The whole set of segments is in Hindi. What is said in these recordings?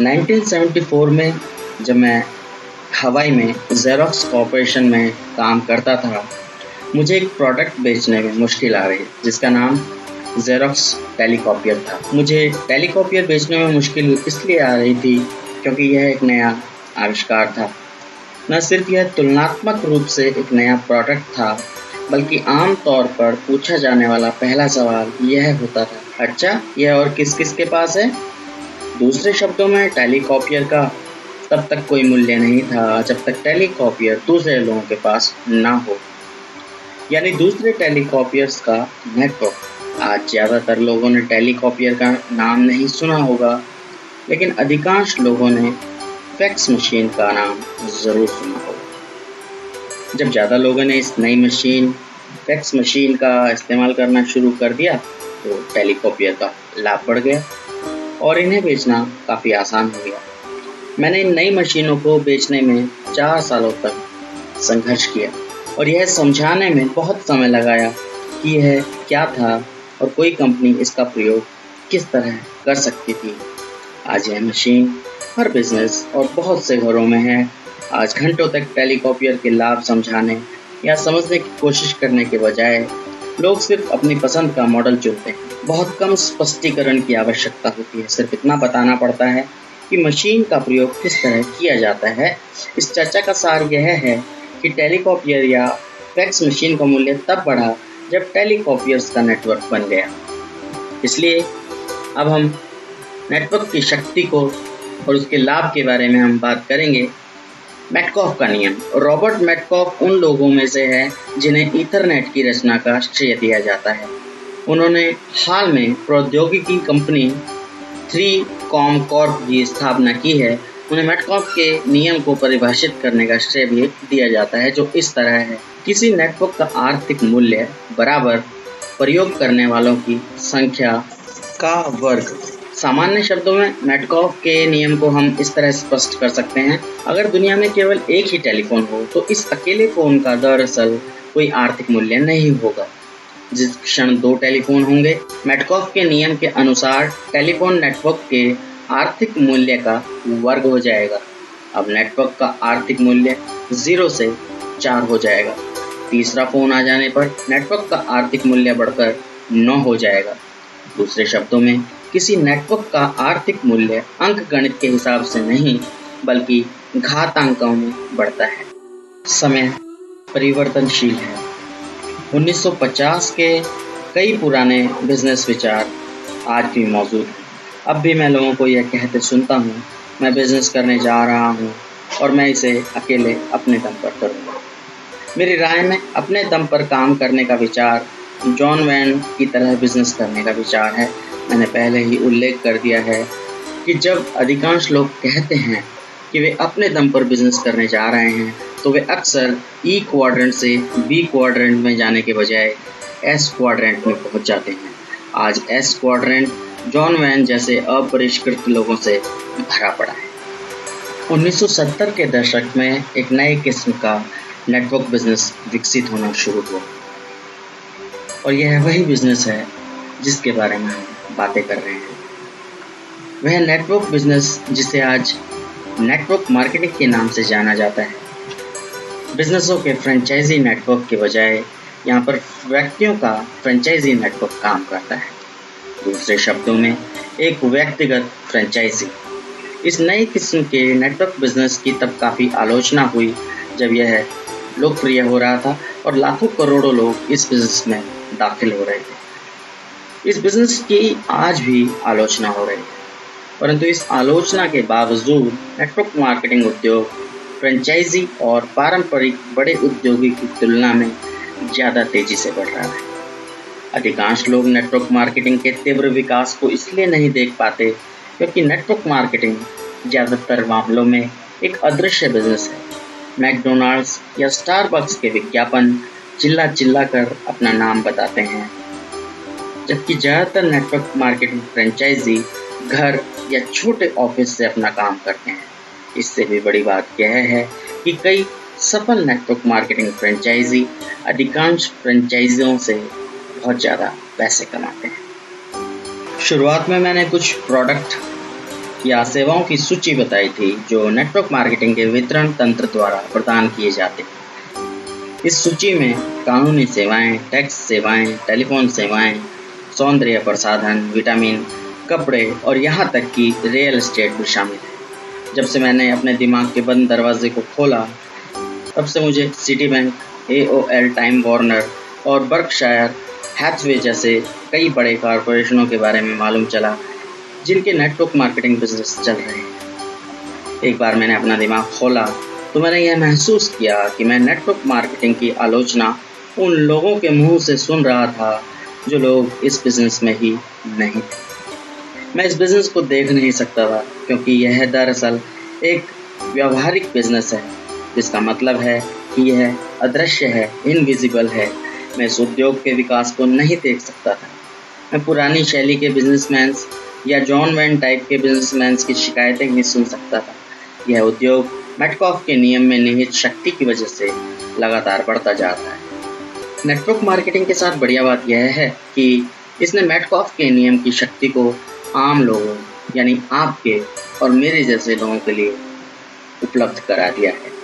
1974 में जब मैं हवाई में ज़ेरॉक्स कॉरपोरेशन में काम करता था, मुझे एक प्रोडक्ट बेचने में मुश्किल आ रही जिसका नाम ज़ेरॉक्स टेलीकॉपियर था। मुझे टेलीकॉपियर बेचने में मुश्किल इसलिए आ रही थी क्योंकि यह एक नया आविष्कार था। न सिर्फ यह तुलनात्मक रूप से एक नया प्रोडक्ट था, बल्कि आम तौर पर पूछा जाने वाला पहला सवाल यह होता था, अच्छा यह और किस किस के पास है? दूसरे शब्दों में टेलीकॉपियर का तब तक कोई मूल्य नहीं था जब तक टेलीकॉपियर दूसरे लोगों के पास ना हो, यानी दूसरे टेलीकॉपियर्स का नेटवर्क। आज ज़्यादातर लोगों ने टेलीकॉपियर का नाम नहीं सुना होगा, लेकिन अधिकांश लोगों ने फैक्स मशीन का नाम ज़रूर सुना होगा। जब ज़्यादा लोगों ने इस नई मशीन फैक्स मशीन का इस्तेमाल करना शुरू कर दिया तो टेलीकॉपियर का लाभ बढ़ गया और इन्हें बेचना काफ़ी आसान हो गया। मैंने इन नई मशीनों को बेचने में 4 सालों तक संघर्ष किया और यह समझाने में बहुत समय लगाया कि यह क्या था और कोई कंपनी इसका प्रयोग किस तरह कर सकती थी। आज यह मशीन हर बिजनेस और बहुत से घरों में है। आज घंटों तक टेलीकॉपियर के लाभ समझाने या समझने की कोशिश करने के बजाय लोग सिर्फ अपनी पसंद का मॉडल चुनते हैं। बहुत कम स्पष्टीकरण की आवश्यकता होती है, सिर्फ इतना बताना पड़ता है कि मशीन का प्रयोग किस तरह किया जाता है। इस चर्चा का सार यह है कि टेलीकॉपियर या फैक्स मशीन का मूल्य तब बढ़ा जब टेलीकॉपियर्स का नेटवर्क बन गया। इसलिए अब हम नेटवर्क की शक्ति को और उसके लाभ के बारे में हम बात करेंगे। मैटकॉफ का नियम। रॉबर्ट मैटकॉफ उन लोगों में से है जिन्हें ईथरनेट की रचना का श्रेय दिया जाता है। उन्होंने हाल में प्रौद्योगिकी कंपनी 3Com कॉर्प की स्थापना की है। उन्हें मैटकॉफ के नियम को परिभाषित करने का श्रेय भी दिया जाता है, जो इस तरह है, किसी नेटवर्क का आर्थिक मूल्य बराबर प्रयोग करने वालों की संख्या का वर्ग। सामान्य शब्दों में मैटकॉफ के नियम को हम इस तरह स्पष्ट कर सकते हैं, अगर दुनिया में केवल एक ही टेलीफोन हो तो इस अकेले फ़ोन का दरअसल कोई आर्थिक मूल्य नहीं होगा। जिस क्षण 2 टेलीफोन होंगे, मैटकॉफ के नियम के अनुसार टेलीफोन नेटवर्क के आर्थिक मूल्य का वर्ग हो जाएगा। अब नेटवर्क का आर्थिक मूल्य 0 से 4 हो जाएगा। तीसरा फ़ोन आ जाने पर नेटवर्क का आर्थिक मूल्य बढ़कर 9 हो जाएगा। दूसरे शब्दों में किसी नेटवर्क का आर्थिक मूल्य अंकगणित के हिसाब से नहीं, बल्कि घातांकों में बढ़ता है। समय परिवर्तनशील है। 1950 के कई पुराने बिजनेस विचार आज भी मौजूद हैं। अब भी मैं लोगों को यह कहते सुनता हूँ, मैं बिजनेस करने जा रहा हूँ और मैं इसे अकेले अपने दम पर करूँगा। मेरी राय में अपने दम पर काम करने का विचार जॉन वैन की तरह बिजनेस करने का विचार है। मैंने पहले ही उल्लेख कर दिया है कि जब अधिकांश लोग कहते हैं कि वे अपने दम पर बिजनेस करने जा रहे हैं, तो वे अक्सर ई क्वाड्रेंट से बी क्वाड्रेंट में जाने के बजाय एस क्वाड्रेंट में पहुंच जाते हैं। आज एस क्वाड्रेंट जॉन वैन जैसे अपरिष्कृत लोगों से भरा पड़ा है। 1970 के दशक में एक नए किस्म का नेटवर्क बिजनेस विकसित होना शुरू हुआ और यह वही बिजनेस है जिसके बारे में हम बातें कर रहे हैं। वह नेटवर्क बिजनेस जिसे आज नेटवर्क मार्केटिंग के नाम से जाना जाता है। बिजनेसों के फ्रेंचाइजी नेटवर्क के बजाय यहाँ पर व्यक्तियों का फ्रेंचाइजी नेटवर्क काम करता है। दूसरे शब्दों में एक व्यक्तिगत फ्रेंचाइजी। इस नई किस्म के नेटवर्क बिजनेस की तब काफ़ी आलोचना हुई जब यह लोकप्रिय हो रहा था और लाखों करोड़ों लोग इस बिजनेस में दाखिल हो रहे थे। इस बिजनेस की आज भी आलोचना हो रही है, परंतु इस आलोचना के बावजूद नेटवर्क मार्केटिंग उद्योग फ्रेंचाइजी और पारंपरिक बड़े उद्योगों की तुलना में ज़्यादा तेज़ी से बढ़ रहा है। अधिकांश लोग नेटवर्क मार्केटिंग के तीव्र विकास को इसलिए नहीं देख पाते क्योंकि नेटवर्क मार्केटिंग ज़्यादातर मामलों में एक अदृश्य बिजनेस है। मैकडोनाल्ड्स या स्टारबक्स के विज्ञापन चिल्ला चिल्ला कर अपना नाम बताते हैं, जबकि ज़्यादातर नेटवर्क मार्केटिंग फ्रेंचाइजी घर या छोटे ऑफिस से अपना काम करते हैं। इससे भी बड़ी बात यह है कि कई सफल नेटवर्क मार्केटिंग फ्रेंचाइजी अधिकांश फ्रेंचाइजियों से बहुत ज़्यादा पैसे कमाते हैं। शुरुआत में मैंने कुछ प्रोडक्ट या सेवाओं की सूची बताई थी जो नेटवर्क मार्केटिंग के वितरण तंत्र द्वारा प्रदान किए जाते हैं। इस सूची में कानूनी सेवाएं, टैक्स सेवाएं, टेलीफोन सेवाएं, सौंदर्य प्रसाधन, विटामिन, कपड़े और यहाँ तक कि रियल एस्टेट भी शामिल है। जब से मैंने अपने दिमाग के बंद दरवाजे को खोला, तब से मुझे city bank, AOL, time Warner और बर्कशायर हैथवे जैसे कई बड़े कॉरपोरेशनों के बारे में मालूम चला जिनके नेटवर्क मार्केटिंग बिजनेस चल रहे हैं। एक बार मैंने अपना दिमाग खोला तो मैंने यह महसूस किया कि मैं नेटवर्क मार्केटिंग की आलोचना उन लोगों के मुंह से सुन रहा था जो लोग इस बिज़नेस में ही नहीं थे। मैं इस बिज़नेस को देख नहीं सकता था क्योंकि यह दरअसल एक व्यावहारिक बिज़नेस है, जिसका मतलब है कि यह अदृश्य है, इनविजिबल है। मैं इस उद्योग के विकास को नहीं देख सकता था। मैं पुरानी शैली के बिजनेसमैन या जॉन वैन टाइप के बिजनेसमैन की शिकायतें नहीं सुन सकता था। यह उद्योग मैटकॉफ के नियम में निहित शक्ति की वजह से लगातार बढ़ता जा रहा है। नेटवर्क मार्केटिंग के साथ बढ़िया बात यह है कि इसने मैटकॉफ के नियम की शक्ति को आम लोगों यानी आपके और मेरे जैसे लोगों के लिए उपलब्ध करा दिया है।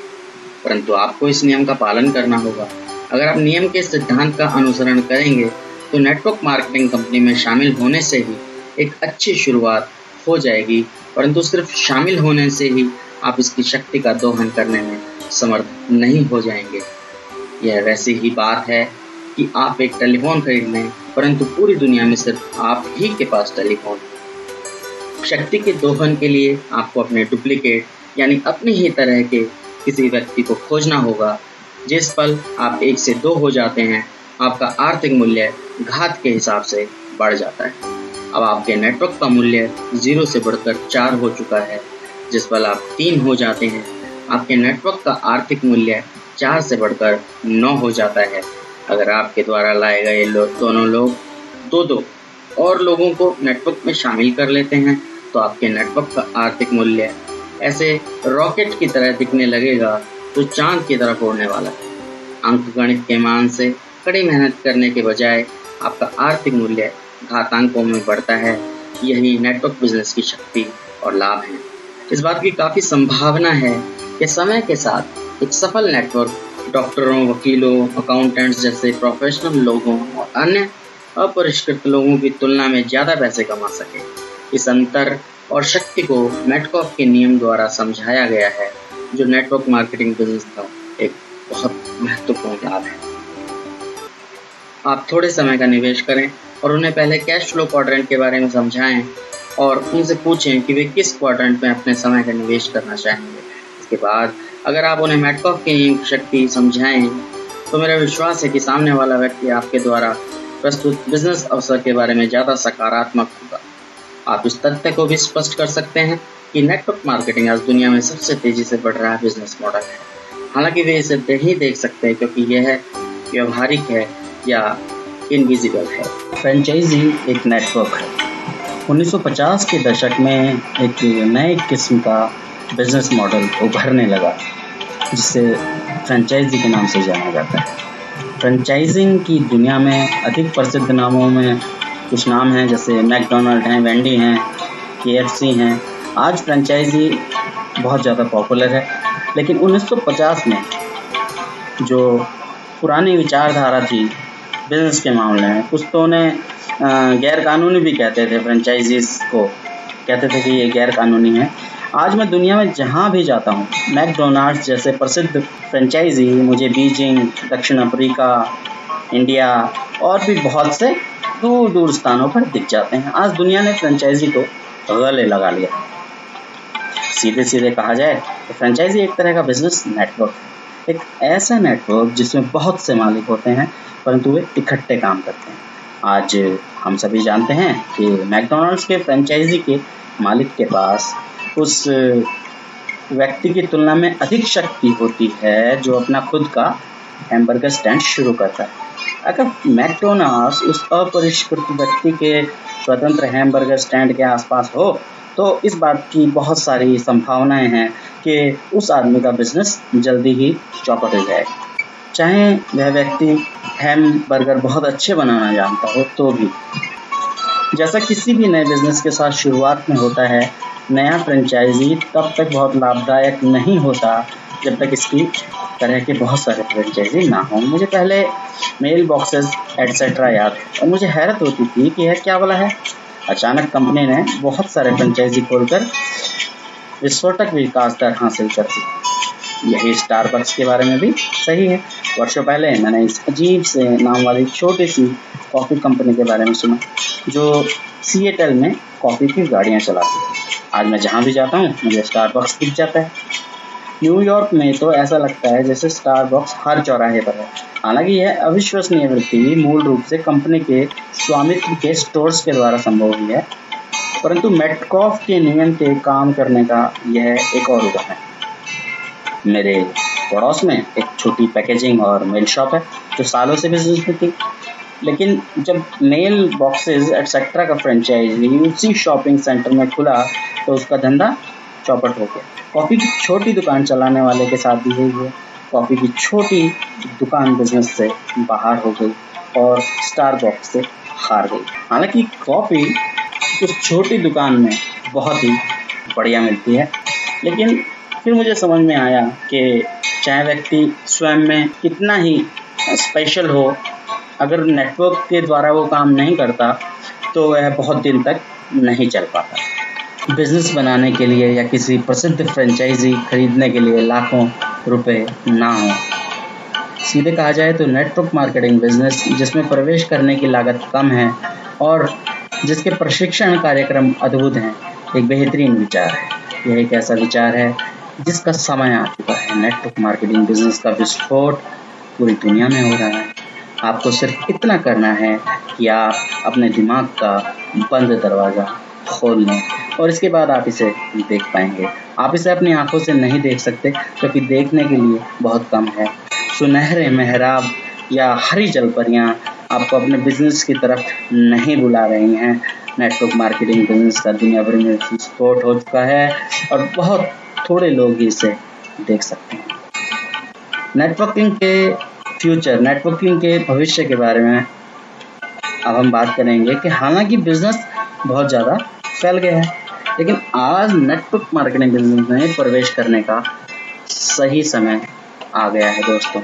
परंतु आपको इस नियम का पालन करना होगा। अगर आप नियम के सिद्धांत का अनुसरण करेंगे तो नेटवर्क मार्केटिंग कंपनी में शामिल होने से ही एक अच्छी शुरुआत हो जाएगी, परंतु सिर्फ शामिल होने से ही आप इसकी शक्ति का दोहन करने में समर्थ नहीं हो जाएंगे। यह वैसी ही बात है कि आप एक टेलीफोन खरीद लें, परंतु पूरी दुनिया में सिर्फ आप ही के पास टेलीफोन। शक्ति के दोहन के लिए आपको अपने डुप्लीकेट यानी अपनी ही तरह के किसी व्यक्ति को खोजना होगा। जिस पल आप 1 से 2 हो जाते हैं, आपका आर्थिक मूल्य घात के हिसाब से बढ़ जाता है। अब आपके नेटवर्क का मूल्य 0 से बढ़कर 4 हो चुका है। जिस पल आप 3 हो जाते हैं, आपके नेटवर्क का आर्थिक मूल्य 4 से बढ़कर 9 हो जाता है। अगर आपके द्वारा लाए गए दोनों लोग 2-2 और लोगों को नेटवर्क में शामिल कर लेते हैं, तो आपके नेटवर्क का आर्थिक मूल्य ऐसे रॉकेट की तरह दिखने लगेगा जो चांद की तरफ उड़ने वाला है। अंकगणित के मान से कड़ी मेहनत करने के बजाय आपका आर्थिक मूल्य घातांकों में बढ़ता है। यही नेटवर्क बिजनेस की शक्ति और लाभ है। इस बात की काफ़ी संभावना है कि समय के साथ एक सफल नेटवर्क डॉक्टरों, वकीलों, अकाउंटेंट्स जैसे प्रोफेशनल लोगों और अन्य अपरिष्कृत लोगों की तुलना में ज़्यादा पैसे कमा सके। इस अंतर और शक्ति को मैटकॉफ के नियम द्वारा समझाया गया है, जो नेटवर्क मार्केटिंग बिजनेस का एक बहुत महत्वपूर्ण लाभ है। आप थोड़े समय का निवेश करें और उन्हें पहले कैश फ्लो क्वाड्रेंट के बारे में समझाएं और उनसे पूछें कि वे किस क्वाड्रेंट में अपने समय का निवेश करना चाहेंगे। इसके बाद अगर आप उन्हें मैटकॉफ के नियम की शक्ति समझाएं तो मेरा विश्वास है कि सामने वाला व्यक्ति आपके द्वारा प्रस्तुत बिजनेस अवसर के बारे में ज़्यादा सकारात्मक होगा। आप इस तथ्य को भी स्पष्ट कर सकते हैं कि नेटवर्क मार्केटिंग आज दुनिया में सबसे तेज़ी से बढ़ रहा बिजनेस मॉडल है। हालांकि वे इसे नहीं देख सकते क्योंकि यह व्यवहारिक है या इनविजिबल है। फ्रेंचाइजी एक नेटवर्क है। 1950 के दशक में एक नए किस्म का बिजनेस मॉडल उभरने लगा जिसे फ्रेंचाइजी के नाम से जाना जाता है। फ्रेंचाइजिंग की दुनिया में अधिक प्रसिद्ध नामों में कुछ नाम हैं, जैसे मैकडोनल्ड हैं, वेंडी हैं, KFC हैं। आज फ्रेंचाइजी बहुत ज़्यादा पॉपुलर है, लेकिन 1950 में जो पुरानी विचारधारा थी बिजनेस के मामले में, कुछ तो उन्हें गैर कानूनी भी कहते थे। फ्रेंचाइजीज़ को कहते थे कि ये गैर कानूनी है। आज मैं दुनिया में जहाँ भी जाता हूँ, मैकडोनल्ड्स जैसे प्रसिद्ध फ्रेंचाइजी मुझे बीजिंग, दक्षिण अफ्रीका, इंडिया और भी बहुत से दूर दूर स्थानों पर दिख जाते हैं। आज दुनिया ने फ्रेंचाइजी को गले लगा लिया। सीधे सीधे कहा जाए तो फ्रेंचाइजी एक तरह का बिजनेस नेटवर्क है। एक ऐसा नेटवर्क जिसमें बहुत से मालिक होते हैं, परंतु वे इकट्ठे काम करते हैं। आज हम सभी जानते हैं कि मैकडोनल्ड्स के फ्रेंचाइजी के मालिक के पास उस व्यक्ति की तुलना में अधिक शक्ति होती है जो अपना खुद का हैमबर्गर स्टैंड शुरू करता है। अगर मैकडोनल्ड्स उस अपरिष्कृत व्यक्ति के स्वतंत्र हैमबर्गर स्टैंड के आसपास हो तो इस बात की बहुत सारी संभावनाएं हैं कि उस आदमी का बिजनेस जल्दी ही चौपट हो जाएगा। चाहे वह व्यक्ति हैमबर्गर बहुत अच्छे बनाना जानता हो तो भी। जैसा किसी भी नए बिजनेस के साथ शुरुआत में होता है, नया फ्रेंचाइजी तब तक बहुत लाभदायक नहीं होता जब तक इसकी तरह के बहुत सारे फ्रेंचाइजी ना हो। मुझे पहले मेल बॉक्सेस एटसेट्रा याद और मुझे हैरत होती थी कि यह क्या वाला है। अचानक कंपनी ने बहुत सारे फ्रेंचाइजी खोलकर विस्फोटक विकास दर हासिल कर दी। यही स्टारबक्स के बारे में भी सही है। वर्षों पहले मैंने इस अजीब से नाम वाली छोटी सी कॉफ़ी कंपनी के बारे में सुना जो सिएटल में कॉफ़ी की गाड़ियाँ चलाती है। आज मैं जहाँ भी जाता हूँ मुझे स्टारबक्स दिख जाता है। न्यूयॉर्क में तो ऐसा लगता है जैसे स्टारबक्स हर चौराहे पर है। हालांकि यह अविश्वसनीय वृद्धि मूल रूप से कंपनी के स्वामित्व के स्टोर्स के द्वारा संभव हुई है, परंतु मेटकॉफ के नियम के काम करने का यह एक और उदाहरण है। मेरे पड़ोस में एक छोटी पैकेजिंग और मेल शॉप है जो सालों से बिजनेस में थी, लेकिन जब मेल बॉक्सेस एटसेट्रा का फ्रेंचाइजी उसी शॉपिंग सेंटर में खुला तो उसका धंधा चौपट हो गया। कॉफ़ी की छोटी दुकान चलाने वाले के साथ भी यही हुआ। कॉफ़ी की छोटी दुकान बिजनेस से बाहर हो गई और स्टारबक्स से हार गई। हालांकि कॉफ़ी उस छोटी दुकान में बहुत ही बढ़िया मिलती है, लेकिन फिर मुझे समझ में आया कि चाहे व्यक्ति स्वयं में कितना ही स्पेशल हो, अगर नेटवर्क के द्वारा वो काम नहीं करता तो वह बहुत दिन तक नहीं चल पाता। बिजनेस बनाने के लिए या किसी प्रसिद्ध फ्रेंचाइजी खरीदने के लिए लाखों रुपए ना हो। सीधे कहा जाए तो नेटवर्क मार्केटिंग बिजनेस जिसमें प्रवेश करने की लागत कम है और जिसके प्रशिक्षण कार्यक्रम अद्भुत हैं, एक बेहतरीन विचार है। यह एक ऐसा विचार है जिसका समय आ चुका है। नेटवर्क मार्केटिंग बिजनेस का विस्फोट पूरी दुनिया में हो रहा है। आपको सिर्फ इतना करना है कि आप अपने दिमाग का बंद दरवाज़ा खोल लें और इसके बाद आप इसे देख पाएंगे। आप इसे अपनी आंखों से नहीं देख सकते क्योंकि देखने के लिए बहुत कम है। सुनहरे मेहराब या हरी जलपरियाँ आपको अपने बिजनेस की तरफ नहीं बुला रही हैं। नेटवर्क मार्केटिंग बिजनेस का दुनिया भर में विस्फोट हो चुका है और बहुत थोड़े लोग ही इसे देख सकते हैं। नेटवर्किंग के भविष्य के बारे में अब हम बात करेंगे कि हालांकि बिजनेस बहुत ज़्यादा फैल गया है, लेकिन आज नेटवर्क मार्केटिंग बिजनेस में प्रवेश करने का सही समय आ गया है। दोस्तों,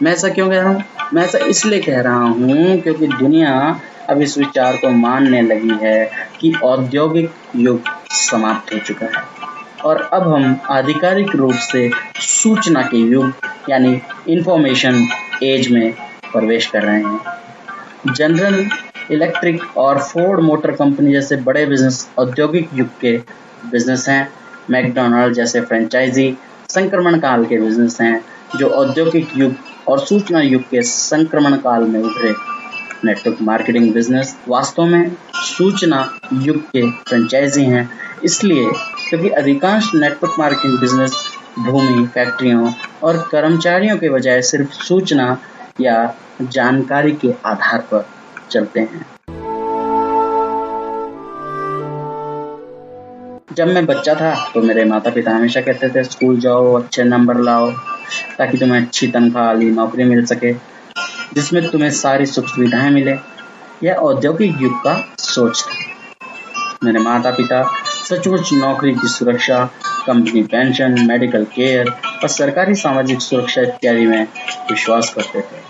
मैं ऐसा क्यों कह रहा हूँ? मैं ऐसा इसलिए कह रहा हूँ क्योंकि दुनिया अब इस विचार को मानने लगी है कि औद्योगिक युग समाप्त हो चुका है और अब हम आधिकारिक रूप से सूचना के युग यानी इंफॉर्मेशन एज में प्रवेश कर रहे हैं। जनरल इलेक्ट्रिक और फोर्ड मोटर कंपनी जैसे बड़े बिजनेस औद्योगिक युग के बिजनेस हैं। मैकडोनाल्ड जैसे फ्रेंचाइजी संक्रमण काल के बिजनेस हैं जो औद्योगिक युग और सूचना युग के संक्रमण काल में उभरे। नेटवर्क मार्केटिंग बिजनेस वास्तव में सूचना युग के फ्रेंचाइजी हैं, इसलिए क्योंकि अधिकांश नेटवर्क मार्केटिंग बिजनेस भूमि, फैक्ट्रियों और कर्मचारियों के बजाय सिर्फ सूचना या जानकारी के आधार पर चलते हैं। जब मैं बच्चा था तो मेरे माता पिता हमेशा कहते थे स्कूल जाओ, अच्छे नंबर लाओ ताकि तुम्हें अच्छी तनख्वाह वाली नौकरी मिल सके जिसमें तुम्हें सारी सुख सुविधाएं मिले। यह औद्योगिक युग का सोच था। मेरे माता पिता सचमुच नौकरी की सुरक्षा, कंपनी पेंशन, मेडिकल केयर और सरकारी सामाजिक सुरक्षा इत्यादि में विश्वास करते थे।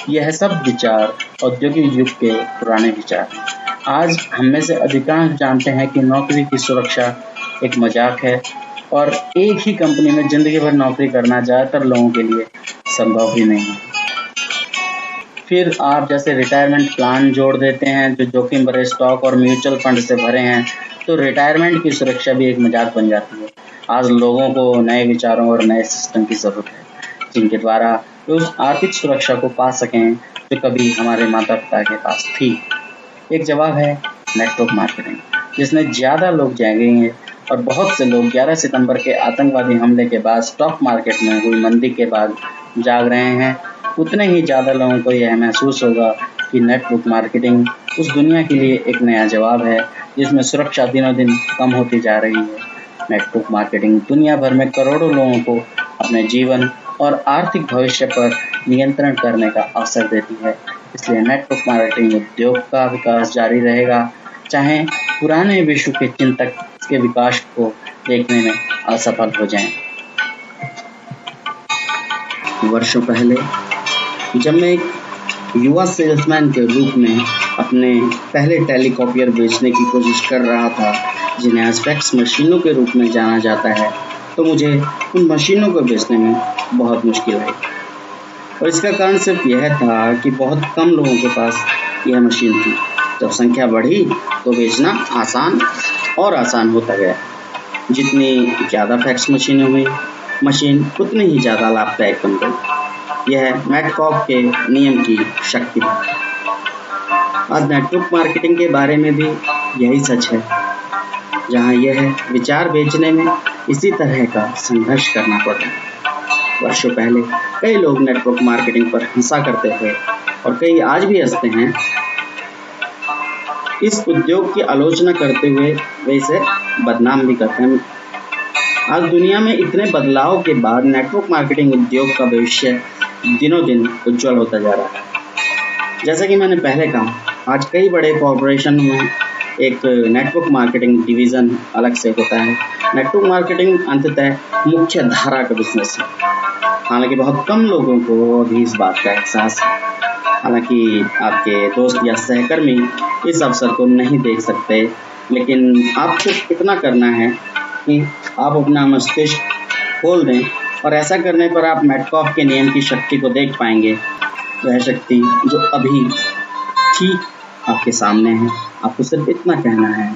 यह सब विचार औद्योगिक युग के पुराने विचार हैं। आज हम में से अधिकांश जानते हैं कि नौकरी की सुरक्षा एक मजाक है और एक ही कंपनी में जिंदगी भर नौकरी करना ज़्यादातर लोगों के लिए संभव ही नहीं है। फिर आप जैसे रिटायरमेंट प्लान जोड़ देते हैं जो जोखिम भरे स्टॉक और म्यूचुअल फंड से भरे हैं, तो रिटायरमेंट की सुरक्षा भी एक मजाक बन जाती है। आज लोगों को नए विचारों और नए सिस्टम की ज़रूरत है जिनके द्वारा वे उस आर्थिक सुरक्षा को पा सकें जो कभी हमारे माता पिता के पास थी। एक जवाब है नेटवर्क मार्केटिंग, जिसने ज़्यादा लोग जागेंगे और बहुत से लोग 11 सितंबर के आतंकवादी हमले के बाद स्टॉक मार्केट में हुई मंदी के बाद जाग रहे हैं। उतने ही ज़्यादा लोगों को यह महसूस होगा कि नेटवर्क मार्केटिंग उस दुनिया के लिए एक नया जवाब है जिसमें सुरक्षा दिनों दिन कम होती जा रही है। नेटवर्क मार्केटिंग दुनिया भर में करोड़ों लोगों को अपने जीवन और आर्थिक भविष्य पर नियंत्रण करने का अवसर देती है। इसलिए नेटवर्क मार्केटिंग उद्योग का विकास जारी रहेगा, चाहे पुराने विश्व के चिंतक इसके विकास को देखने में असफल हो जाएं। वर्षों पहले जब मैं एक युवा सेल्समैन के रूप में अपने पहले टेलीकॉपियर बेचने की कोशिश कर रहा था, जिन्हें आज फैक्स मशीनों के रूप में जाना जाता है, तो मुझे उन मशीनों को बेचने में बहुत मुश्किल आई। और इसका कारण सिर्फ यह था कि बहुत कम लोगों के पास यह मशीन थी। जब संख्या बढ़ी तो बेचना आसान और आसान होता गया। जितनी ज़्यादा फैक्स मशीनें हुई, मशीन उतनी ही ज़्यादा लाभदायक बन गई। यह मैटकॉप के नियम की शक्ति है। आज नेटवर्क मार्केटिंग के बारे में भी यही सच है, जहां यह विचार बेचने में इसी तरह का संघर्ष करना पड़ा। वर्षों पहले कई लोग नेटवर्क मार्केटिंग पर हंसा करते थे और कई आज भी हंसते हैं। इस उद्योग की आलोचना करते हुए वे इसे बदनाम भी करते हैं। आज दुनिया में इतने बदलाव के बाद नेटवर्क मार्केटिंग उद्योग का भविष्य दिनों दिन उज्जवल होता जा रहा है। जैसा कि मैंने पहले कहा, आज कई बड़े कॉरपोरेशन में एक नेटवर्क मार्केटिंग डिवीज़न अलग से होता है। नेटवर्क मार्केटिंग अंततः मुख्य धारा का बिजनेस है। हालांकि बहुत कम लोगों को अभी इस बात का एहसास है। हालांकि आपके दोस्त या सहकर्मी इस अवसर को नहीं देख सकते, लेकिन आपको इतना करना है कि आप अपना मस्तिष्क खोल दें, और ऐसा करने पर आप मैटकॉफ के नियम की शक्ति को देख पाएंगे। वह शक्ति जो अभी ठीक आपके सामने है। आपको सिर्फ इतना कहना है,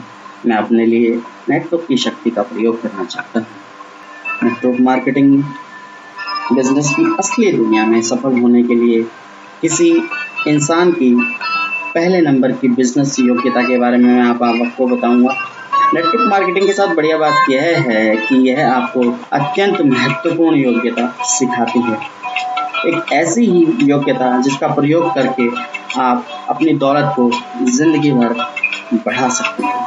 मैं अपने लिए नेटवर्क की शक्ति का प्रयोग करना चाहता हूँ। नेटवर्क मार्केटिंग बिजनेस की असली दुनिया में सफल होने के लिए किसी इंसान की पहले नंबर की बिजनेस योग्यता के बारे में मैं आपको बताऊंगा। नेटवर्क मार्केटिंग के साथ बढ़िया बात यह है कि यह आपको अत्यंत महत्वपूर्ण योग्यता सिखाती है। एक ऐसी ही योग्यता जिसका प्रयोग करके आप अपनी दौलत को जिंदगी भर बढ़ा सकते हैं।